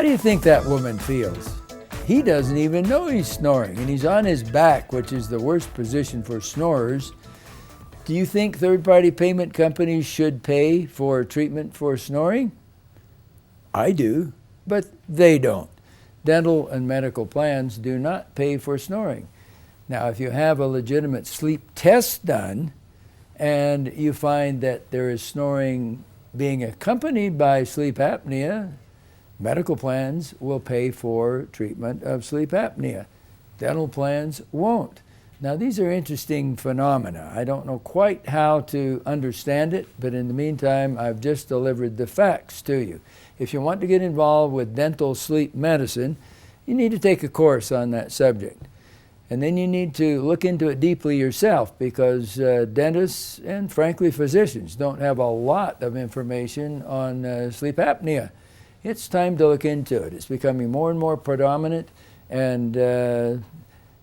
How do you think that woman feels? He doesn't even know he's snoring, and he's on his back, which is the worst position for snorers. Do you think third-party payment companies should pay for treatment for snoring? I do, but they don't. Dental and medical plans do not pay for snoring. Now, if you have a legitimate sleep test done and you find that there is snoring being accompanied by sleep apnea, medical plans will pay for treatment of sleep apnea. Dental plans won't. Now, these are interesting phenomena. I don't know quite how to understand it, but in the meantime, I've just delivered the facts to you. If you want to get involved with dental sleep medicine, you need to take a course on that subject. And then you need to look into it deeply yourself, because dentists and, frankly, physicians don't have a lot of information on sleep apnea. It's time to look into it. It's becoming more and more predominant, and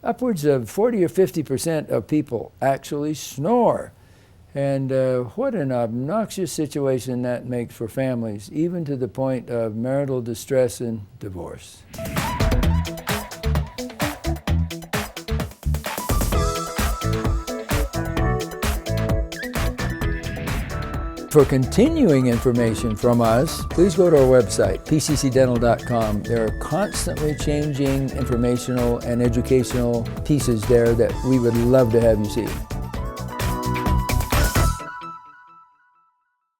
upwards of 40 or 50% of people actually snore. And what an obnoxious situation that makes for families, even to the point of marital distress and divorce. For continuing information from us, please go to our website, pccdental.com. There are constantly changing informational and educational pieces there that we would love to have you see.